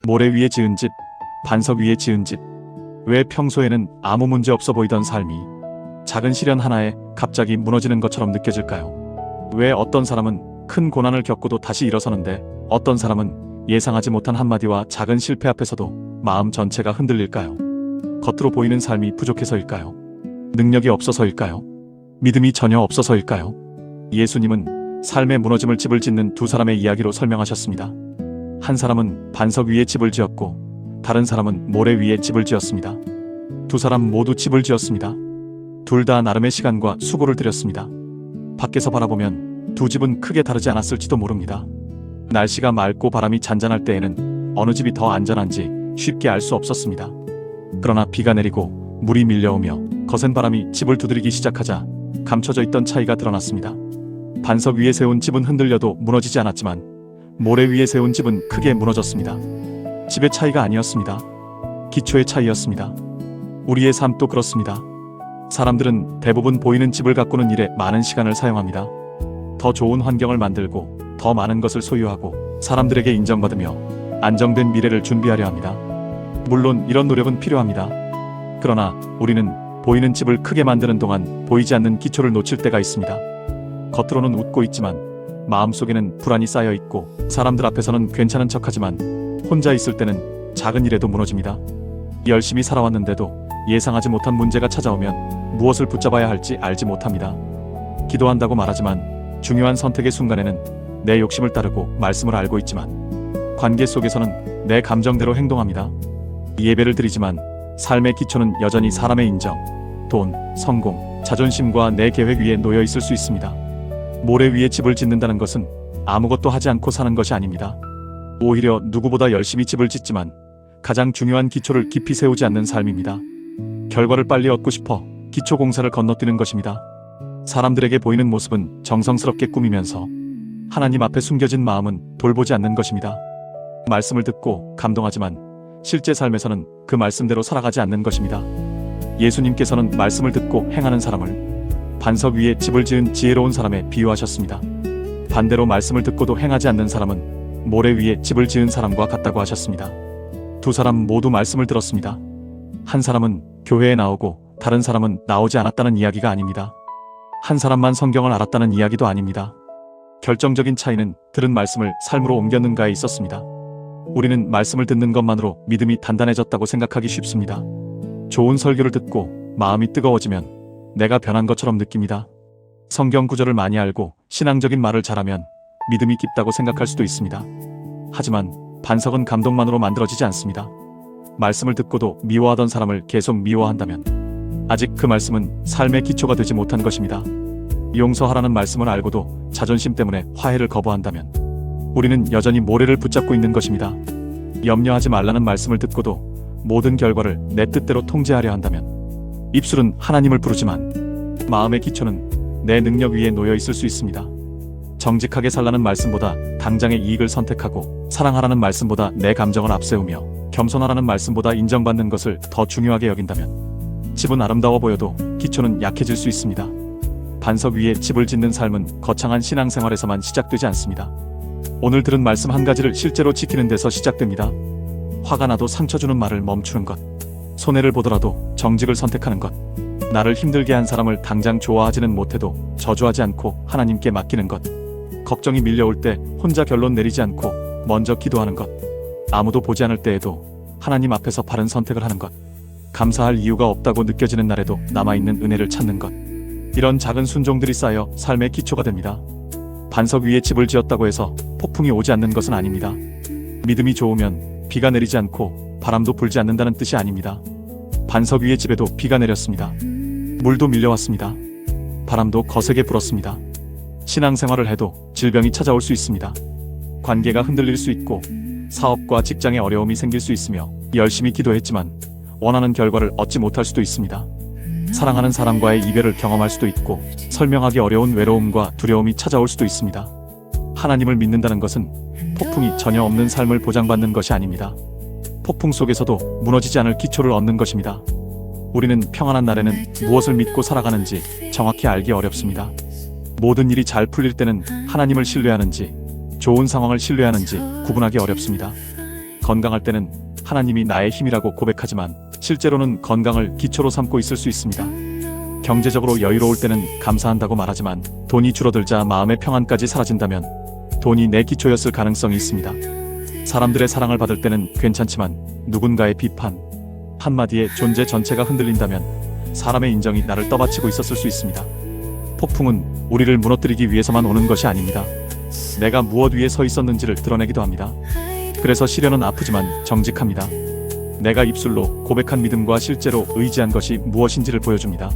모래 위에 지은 집, 반석 위에 지은 집. 왜 평소에는 아무 문제 없어 보이던 삶이 작은 시련 하나에 갑자기 무너지는 것처럼 느껴질까요? 왜 어떤 사람은 큰 고난을 겪고도 다시 일어서는데 어떤 사람은 예상하지 못한 한마디와 작은 실패 앞에서도 마음 전체가 흔들릴까요? 겉으로 보이는 삶이 부족해서일까요? 능력이 없어서일까요? 믿음이 전혀 없어서일까요? 예수님은 삶의 무너짐을 집을 짓는 두 사람의 이야기로 설명하셨습니다. 한 사람은 반석 위에 집을 지었고 다른 사람은 모래 위에 집을 지었습니다. 두 사람 모두 집을 지었습니다. 둘 다 나름의 시간과 수고를 들였습니다. 밖에서 바라보면 두 집은 크게 다르지 않았을지도 모릅니다. 날씨가 맑고 바람이 잔잔할 때에는 어느 집이 더 안전한지 쉽게 알 수 없었습니다. 그러나 비가 내리고 물이 밀려오며 거센 바람이 집을 두드리기 시작하자 감춰져 있던 차이가 드러났습니다. 반석 위에 세운 집은 흔들려도 무너지지 않았지만 모래 위에 세운 집은 크게 무너졌습니다. 집의 차이가 아니었습니다. 기초의 차이였습니다. 우리의 삶도 그렇습니다. 사람들은 대부분 보이는 집을 가꾸는 일에 많은 시간을 사용합니다. 더 좋은 환경을 만들고 더 많은 것을 소유하고 사람들에게 인정받으며 안정된 미래를 준비하려 합니다. 물론 이런 노력은 필요합니다. 그러나 우리는 보이는 집을 크게 만드는 동안 보이지 않는 기초를 놓칠 때가 있습니다. 겉으로는 웃고 있지만 마음속에는 불안이 쌓여 있고 사람들 앞에서는 괜찮은 척하지만 혼자 있을 때는 작은 일에도 무너집니다. 열심히 살아왔는데도 예상하지 못한 문제가 찾아오면 무엇을 붙잡아야 할지 알지 못합니다. 기도한다고 말하지만 중요한 선택의 순간에는 내 욕심을 따르고 말씀을 알고 있지만 관계 속에서는 내 감정대로 행동합니다. 예배를 드리지만 삶의 기초는 여전히 사람의 인정, 돈, 성공, 자존심과 내 계획 위에 놓여 있을 수 있습니다. 모래 위에 집을 짓는다는 것은 아무것도 하지 않고 사는 것이 아닙니다. 오히려 누구보다 열심히 집을 짓지만 가장 중요한 기초를 깊이 세우지 않는 삶입니다. 결과를 빨리 얻고 싶어 기초 공사를 건너뛰는 것입니다. 사람들에게 보이는 모습은 정성스럽게 꾸미면서 하나님 앞에 숨겨진 마음은 돌보지 않는 것입니다. 말씀을 듣고 감동하지만 실제 삶에서는 그 말씀대로 살아가지 않는 것입니다. 예수님께서는 말씀을 듣고 행하는 사람을 반석 위에 집을 지은 지혜로운 사람에 비유하셨습니다. 반대로 말씀을 듣고도 행하지 않는 사람은 모래 위에 집을 지은 사람과 같다고 하셨습니다. 두 사람 모두 말씀을 들었습니다. 한 사람은 교회에 나오고 다른 사람은 나오지 않았다는 이야기가 아닙니다. 한 사람만 성경을 알았다는 이야기도 아닙니다. 결정적인 차이는 들은 말씀을 삶으로 옮겼는가에 있었습니다. 우리는 말씀을 듣는 것만으로 믿음이 단단해졌다고 생각하기 쉽습니다. 좋은 설교를 듣고 마음이 뜨거워지면 내가 변한 것처럼 느낍니다. 성경 구절을 많이 알고 신앙적인 말을 잘하면 믿음이 깊다고 생각할 수도 있습니다. 하지만 반석은 감동만으로 만들어지지 않습니다. 말씀을 듣고도 미워하던 사람을 계속 미워한다면 아직 그 말씀은 삶의 기초가 되지 못한 것입니다. 용서하라는 말씀을 알고도 자존심 때문에 화해를 거부한다면 우리는 여전히 모래를 붙잡고 있는 것입니다. 염려하지 말라는 말씀을 듣고도 모든 결과를 내 뜻대로 통제하려 한다면 입술은 하나님을 부르지만 마음의 기초는 내 능력 위에 놓여 있을 수 있습니다. 정직하게 살라는 말씀보다 당장의 이익을 선택하고 사랑하라는 말씀보다 내 감정을 앞세우며 겸손하라는 말씀보다 인정받는 것을 더 중요하게 여긴다면 집은 아름다워 보여도 기초는 약해질 수 있습니다. 반석 위에 집을 짓는 삶은 거창한 신앙생활에서만 시작되지 않습니다. 오늘 들은 말씀 한 가지를 실제로 지키는 데서 시작됩니다. 화가 나도 상처 주는 말을 멈추는 것, 손해를 보더라도 정직을 선택하는 것, 나를 힘들게 한 사람을 당장 좋아하지는 못해도 저주하지 않고 하나님께 맡기는 것, 걱정이 밀려올 때 혼자 결론 내리지 않고 먼저 기도하는 것, 아무도 보지 않을 때에도 하나님 앞에서 바른 선택을 하는 것, 감사할 이유가 없다고 느껴지는 날에도 남아있는 은혜를 찾는 것, 이런 작은 순종들이 쌓여 삶의 기초가 됩니다. 반석 위에 집을 지었다고 해서 폭풍이 오지 않는 것은 아닙니다. 믿음이 좋으면 비가 내리지 않고 바람도 불지 않는다는 뜻이 아닙니다. 반석 위에 집에도 비가 내렸습니다. 물도 밀려왔습니다. 바람도 거세게 불었습니다. 신앙생활을 해도 질병이 찾아올 수 있습니다. 관계가 흔들릴 수 있고 사업과 직장에 어려움이 생길 수 있으며 열심히 기도했지만 원하는 결과를 얻지 못할 수도 있습니다. 사랑하는 사람과의 이별을 경험할 수도 있고 설명하기 어려운 외로움과 두려움이 찾아올 수도 있습니다. 하나님을 믿는다는 것은 폭풍이 전혀 없는 삶을 보장받는 것이 아닙니다. 폭풍 속에서도 무너지지 않을 기초를 얻는 것입니다. 우리는 평안한 날에는 무엇을 믿고 살아가는지 정확히 알기 어렵습니다. 모든 일이 잘 풀릴 때는 하나님을 신뢰하는지 좋은 상황을 신뢰하는지 구분하기 어렵습니다. 건강할 때는 하나님이 나의 힘이라고 고백하지만 실제로는 건강을 기초로 삼고 있을 수 있습니다. 경제적으로 여유로울 때는 감사한다고 말하지만 돈이 줄어들자 마음의 평안까지 사라진다면 돈이 내 기초였을 가능성이 있습니다. 사람들의 사랑을 받을 때는 괜찮지만 누군가의 비판 한마디에 존재 전체가 흔들린다면 사람의 인정이 나를 떠받치고 있었을 수 있습니다. 폭풍은 우리를 무너뜨리기 위해서만 오는 것이 아닙니다. 내가 무엇 위에 서 있었는지를 드러내기도 합니다. 그래서 시련은 아프지만 정직합니다. 내가 입술로 고백한 믿음과 실제로 의지한 것이 무엇인지를 보여줍니다.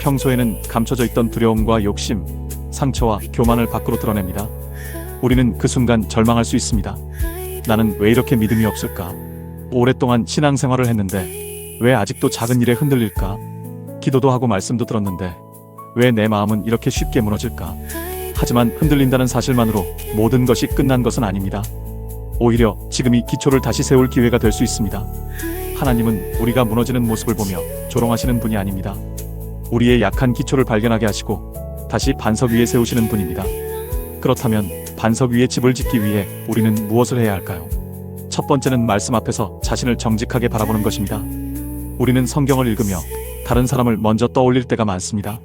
평소에는 감춰져 있던 두려움과 욕심, 상처와 교만을 밖으로 드러냅니다. 우리는 그 순간 절망할 수 있습니다. 나는 왜 이렇게 믿음이 없을까? 오랫동안 신앙생활을 했는데 왜 아직도 작은 일에 흔들릴까? 기도도 하고 말씀도 들었는데 왜 내 마음은 이렇게 쉽게 무너질까? 하지만 흔들린다는 사실만으로 모든 것이 끝난 것은 아닙니다. 오히려 지금이 기초를 다시 세울 기회가 될 수 있습니다. 하나님은 우리가 무너지는 모습을 보며 조롱하시는 분이 아닙니다. 우리의 약한 기초를 발견하게 하시고 다시 반석 위에 세우시는 분입니다. 그렇다면 반석 위에 집을 짓기 위해 우리는 무엇을 해야 할까요? 첫 번째는 말씀 앞에서 자신을 정직하게 바라보는 것입니다. 우리는 성경을 읽으며 다른 사람을 먼저 떠올릴 때가 많습니다.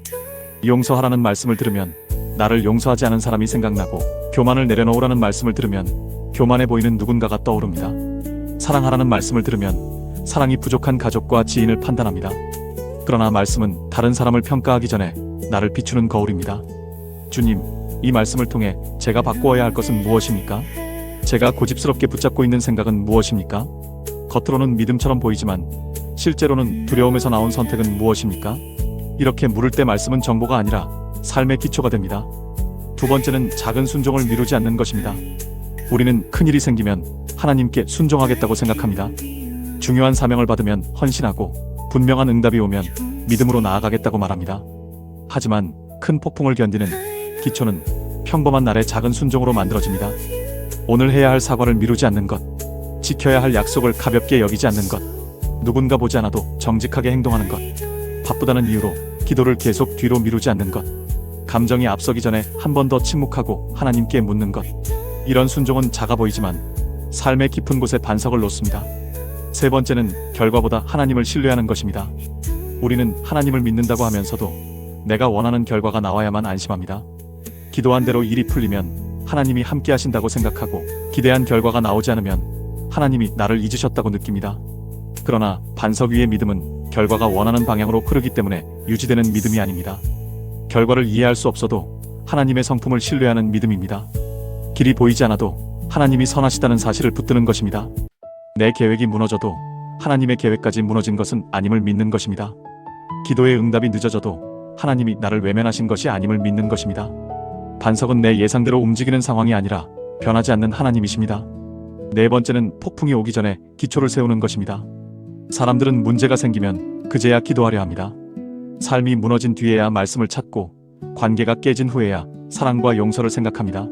용서하라는 말씀을 들으면 나를 용서하지 않은 사람이 생각나고 교만을 내려놓으라는 말씀을 들으면 교만해 보이는 누군가가 떠오릅니다. 사랑하라는 말씀을 들으면 사랑이 부족한 가족과 지인을 판단합니다. 그러나 말씀은 다른 사람을 평가하기 전에 나를 비추는 거울입니다. 주님, 이 말씀을 통해 제가 바꾸어야 할 것은 무엇입니까? 제가 고집스럽게 붙잡고 있는 생각은 무엇입니까? 겉으로는 믿음처럼 보이지만 실제로는 두려움에서 나온 선택은 무엇입니까? 이렇게 물을 때 말씀은 정보가 아니라 삶의 기초가 됩니다. 두 번째는 작은 순종을 미루지 않는 것입니다. 우리는 큰일이 생기면 하나님께 순종하겠다고 생각합니다. 중요한 사명을 받으면 헌신하고 분명한 응답이 오면 믿음으로 나아가겠다고 말합니다. 하지만 큰 폭풍을 견디는 기초는 평범한 날의 작은 순종으로 만들어집니다. 오늘 해야 할 사과를 미루지 않는 것, 지켜야 할 약속을 가볍게 여기지 않는 것, 누군가 보지 않아도 정직하게 행동하는 것, 바쁘다는 이유로 기도를 계속 뒤로 미루지 않는 것, 감정이 앞서기 전에 한 번 더 침묵하고 하나님께 묻는 것. 이런 순종은 작아 보이지만 삶의 깊은 곳에 반석을 놓습니다. 세 번째는 결과보다 하나님을 신뢰하는 것입니다. 우리는 하나님을 믿는다고 하면서도 내가 원하는 결과가 나와야만 안심합니다. 기도한 대로 일이 풀리면 하나님이 함께 하신다고 생각하고 기대한 결과가 나오지 않으면 하나님이 나를 잊으셨다고 느낍니다. 그러나 반석 위의 믿음은 결과가 원하는 방향으로 흐르기 때문에 유지되는 믿음이 아닙니다. 결과를 이해할 수 없어도 하나님의 성품을 신뢰하는 믿음입니다. 길이 보이지 않아도 하나님이 선하시다는 사실을 붙드는 것입니다. 내 계획이 무너져도 하나님의 계획까지 무너진 것은 아님을 믿는 것입니다. 기도의 응답이 늦어져도 하나님이 나를 외면하신 것이 아님을 믿는 것입니다. 반석은 내 예상대로 움직이는 상황이 아니라 변하지 않는 하나님이십니다. 네 번째는 폭풍이 오기 전에 기초를 세우는 것입니다. 사람들은 문제가 생기면 그제야 기도하려 합니다. 삶이 무너진 뒤에야 말씀을 찾고 관계가 깨진 후에야 사랑과 용서를 생각합니다.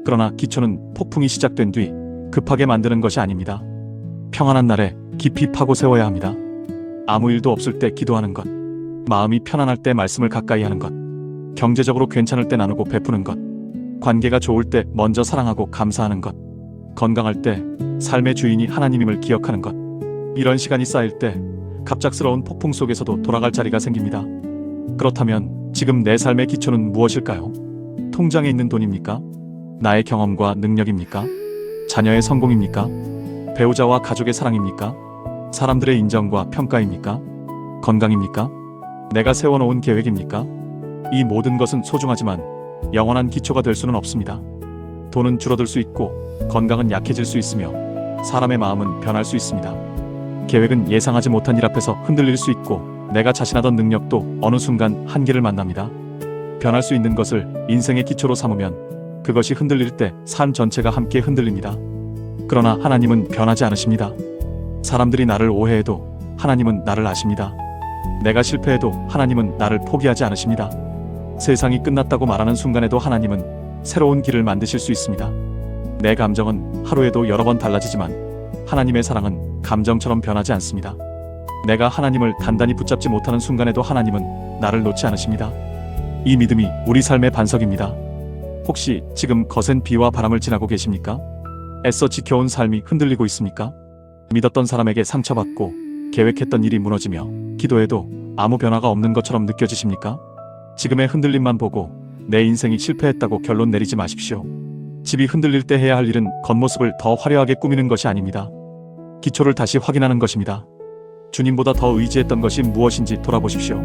그러나 기초는 폭풍이 시작된 뒤 급하게 만드는 것이 아닙니다. 평안한 날에 깊이 파고 세워야 합니다. 아무 일도 없을 때 기도하는 것, 마음이 편안할 때 말씀을 가까이 하는 것, 경제적으로 괜찮을 때 나누고 베푸는 것, 관계가 좋을 때 먼저 사랑하고 감사하는 것, 건강할 때 삶의 주인이 하나님임을 기억하는 것. 이런 시간이 쌓일 때 갑작스러운 폭풍 속에서도 돌아갈 자리가 생깁니다. 그렇다면 지금 내 삶의 기초는 무엇일까요? 통장에 있는 돈입니까? 나의 경험과 능력입니까? 자녀의 성공입니까? 배우자와 가족의 사랑입니까? 사람들의 인정과 평가입니까? 건강입니까? 내가 세워놓은 계획입니까? 이 모든 것은 소중하지만 영원한 기초가 될 수는 없습니다. 돈은 줄어들 수 있고 건강은 약해질 수 있으며 사람의 마음은 변할 수 있습니다. 계획은 예상하지 못한 일 앞에서 흔들릴 수 있고 내가 자신하던 능력도 어느 순간 한계를 만납니다. 변할 수 있는 것을 인생의 기초로 삼으면 그것이 흔들릴 때 삶 전체가 함께 흔들립니다. 그러나 하나님은 변하지 않으십니다. 사람들이 나를 오해해도 하나님은 나를 아십니다. 내가 실패해도 하나님은 나를 포기하지 않으십니다. 세상이 끝났다고 말하는 순간에도 하나님은 새로운 길을 만드실 수 있습니다. 내 감정은 하루에도 여러 번 달라지지만 하나님의 사랑은 감정처럼 변하지 않습니다. 내가 하나님을 단단히 붙잡지 못하는 순간에도 하나님은 나를 놓지 않으십니다. 이 믿음이 우리 삶의 반석입니다. 혹시 지금 거센 비와 바람을 지나고 계십니까? 애써 지켜온 삶이 흔들리고 있습니까? 믿었던 사람에게 상처받고 계획했던 일이 무너지며 기도해도 아무 변화가 없는 것처럼 느껴지십니까? 지금의 흔들림만 보고 내 인생이 실패했다고 결론 내리지 마십시오. 집이 흔들릴 때 해야 할 일은 겉모습을 더 화려하게 꾸미는 것이 아닙니다. 기초를 다시 확인하는 것입니다. 주님보다 더 의지했던 것이 무엇인지 돌아보십시오.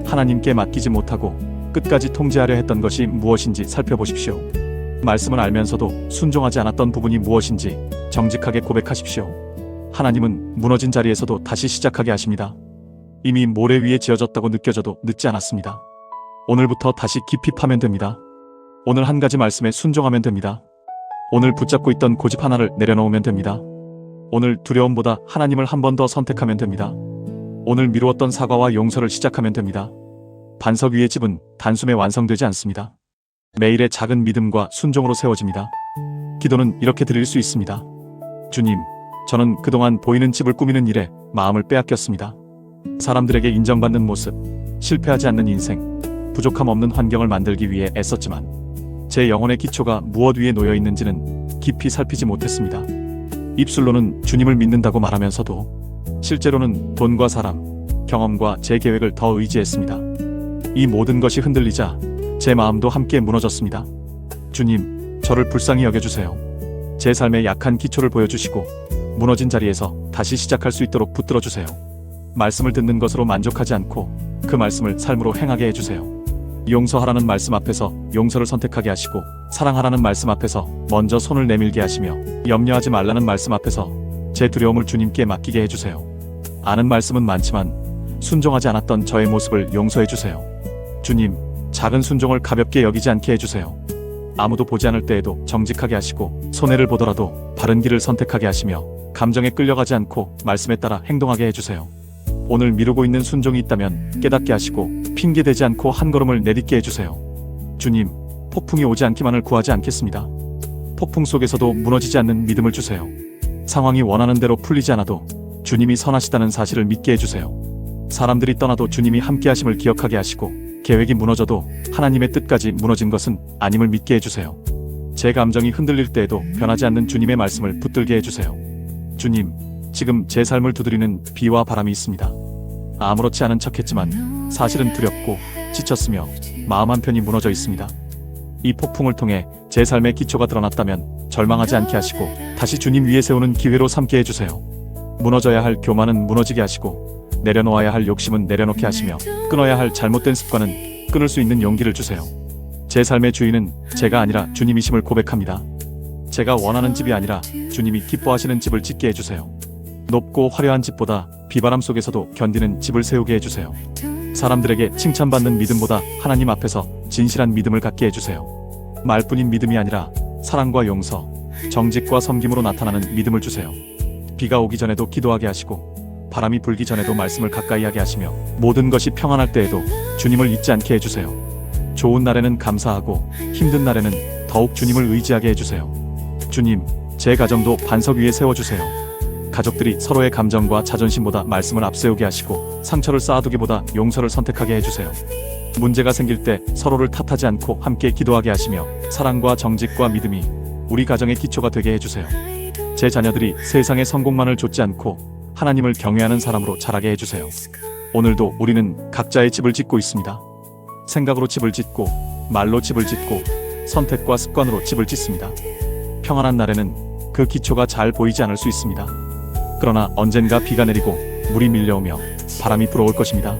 하나님께 맡기지 못하고 끝까지 통제하려 했던 것이 무엇인지 살펴보십시오. 말씀을 알면서도 순종하지 않았던 부분이 무엇인지 정직하게 고백하십시오. 하나님은 무너진 자리에서도 다시 시작하게 하십니다. 이미 모래 위에 지어졌다고 느껴져도 늦지 않았습니다. 오늘부터 다시 깊이 파면 됩니다. 오늘 한 가지 말씀에 순종하면 됩니다. 오늘 붙잡고 있던 고집 하나를 내려놓으면 됩니다. 오늘 두려움보다 하나님을 한 번 더 선택하면 됩니다. 오늘 미루었던 사과와 용서를 시작하면 됩니다. 반석 위의 집은 단숨에 완성되지 않습니다. 매일의 작은 믿음과 순종으로 세워집니다. 기도는 이렇게 드릴 수 있습니다. 주님, 저는 그동안 보이는 집을 꾸미는 일에 마음을 빼앗겼습니다. 사람들에게 인정받는 모습, 실패하지 않는 인생, 부족함 없는 환경을 만들기 위해 애썼지만 제 영혼의 기초가 무엇 위에 놓여 있는지는 깊이 살피지 못했습니다. 입술로는 주님을 믿는다고 말하면서도 실제로는 돈과 사람, 경험과 제 계획을 더 의지했습니다. 이 모든 것이 흔들리자 제 마음도 함께 무너졌습니다. 주님, 저를 불쌍히 여겨주세요. 제 삶의 약한 기초를 보여주시고 무너진 자리에서 다시 시작할 수 있도록 붙들어주세요. 말씀을 듣는 것으로 만족하지 않고 그 말씀을 삶으로 행하게 해주세요. 용서하라는 말씀 앞에서 용서를 선택하게 하시고 사랑하라는 말씀 앞에서 먼저 손을 내밀게 하시며 염려하지 말라는 말씀 앞에서 제 두려움을 주님께 맡기게 해주세요. 아는 말씀은 많지만 순종하지 않았던 저의 모습을 용서해주세요. 주님, 작은 순종을 가볍게 여기지 않게 해주세요. 아무도 보지 않을 때에도 정직하게 하시고 손해를 보더라도 바른 길을 선택하게 하시며 감정에 끌려가지 않고 말씀에 따라 행동하게 해주세요. 오늘 미루고 있는 순종이 있다면 깨닫게 하시고 핑계대지 않고 한 걸음을 내딛게 해주세요. 주님, 폭풍이 오지 않기만을 구하지 않겠습니다. 폭풍 속에서도 무너지지 않는 믿음을 주세요. 상황이 원하는 대로 풀리지 않아도 주님이 선하시다는 사실을 믿게 해주세요. 사람들이 떠나도 주님이 함께 하심을 기억하게 하시고 계획이 무너져도 하나님의 뜻까지 무너진 것은 아님을 믿게 해주세요. 제 감정이 흔들릴 때에도 변하지 않는 주님의 말씀을 붙들게 해주세요. 주님, 지금 제 삶을 두드리는 비와 바람이 있습니다. 아무렇지 않은 척했지만 사실은 두렵고 지쳤으며 마음 한편이 무너져 있습니다. 이 폭풍을 통해 제 삶의 기초가 드러났다면 절망하지 않게 하시고 다시 주님 위에 세우는 기회로 삼게 해주세요. 무너져야 할 교만은 무너지게 하시고 내려놓아야 할 욕심은 내려놓게 하시며 끊어야 할 잘못된 습관은 끊을 수 있는 용기를 주세요. 제 삶의 주인은 제가 아니라 주님이심을 고백합니다. 제가 원하는 집이 아니라 주님이 기뻐하시는 집을 짓게 해주세요. 높고 화려한 집보다 비바람 속에서도 견디는 집을 세우게 해주세요. 사람들에게 칭찬받는 믿음보다 하나님 앞에서 진실한 믿음을 갖게 해주세요. 말뿐인 믿음이 아니라 사랑과 용서, 정직과 섬김으로 나타나는 믿음을 주세요. 비가 오기 전에도 기도하게 하시고 바람이 불기 전에도 말씀을 가까이 하게 하시며 모든 것이 평안할 때에도 주님을 잊지 않게 해주세요. 좋은 날에는 감사하고 힘든 날에는 더욱 주님을 의지하게 해주세요. 주님, 제 가정도 반석 위에 세워주세요. 가족들이 서로의 감정과 자존심보다 말씀을 앞세우게 하시고 상처를 쌓아두기보다 용서를 선택하게 해주세요. 문제가 생길 때 서로를 탓하지 않고 함께 기도하게 하시며 사랑과 정직과 믿음이 우리 가정의 기초가 되게 해주세요. 제 자녀들이 세상의 성공만을 좇지 않고 하나님을 경외하는 사람으로 자라게 해주세요. 오늘도 우리는 각자의 집을 짓고 있습니다. 생각으로 집을 짓고 말로 집을 짓고 선택과 습관으로 집을 짓습니다. 평안한 날에는 그 기초가 잘 보이지 않을 수 있습니다. 그러나 언젠가 비가 내리고 물이 밀려오며 바람이 불어올 것입니다.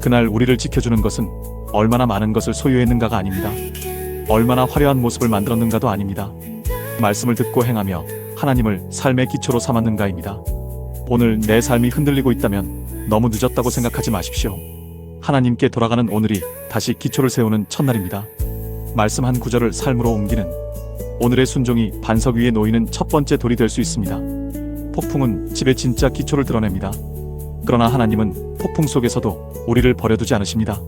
그날 우리를 지켜주는 것은 얼마나 많은 것을 소유했는가가 아닙니다. 얼마나 화려한 모습을 만들었는가도 아닙니다. 말씀을 듣고 행하며 하나님을 삶의 기초로 삼았는가입니다. 오늘 내 삶이 흔들리고 있다면 너무 늦었다고 생각하지 마십시오. 하나님께 돌아가는 오늘이 다시 기초를 세우는 첫날입니다. 말씀 한 구절을 삶으로 옮기는 오늘의 순종이 반석 위에 놓이는 첫 번째 돌이 될 수 있습니다. 폭풍은 집의 진짜 기초를 드러냅니다. 그러나 하나님은 폭풍 속에서도 우리를 버려두지 않으십니다.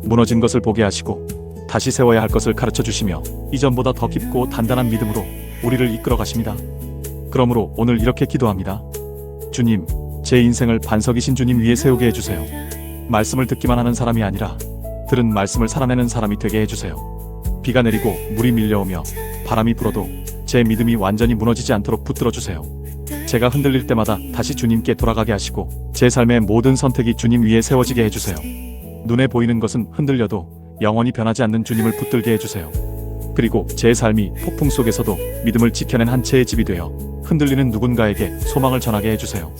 무너진 것을 보게 하시고 다시 세워야 할 것을 가르쳐 주시며 이전보다 더 깊고 단단한 믿음으로 우리를 이끌어 가십니다. 그러므로 오늘 이렇게 기도합니다. 주님, 제 인생을 반석이신 주님 위에 세우게 해주세요. 말씀을 듣기만 하는 사람이 아니라 들은 말씀을 살아내는 사람이 되게 해주세요. 비가 내리고 물이 밀려오며 바람이 불어도 제 믿음이 완전히 무너지지 않도록 붙들어 주세요. 제가 흔들릴 때마다 다시 주님께 돌아가게 하시고 제 삶의 모든 선택이 주님 위에 세워지게 해주세요. 눈에 보이는 것은 흔들려도 영원히 변하지 않는 주님을 붙들게 해주세요. 그리고 제 삶이 폭풍 속에서도 믿음을 지켜낸 한 채의 집이 되어 흔들리는 누군가에게 소망을 전하게 해주세요.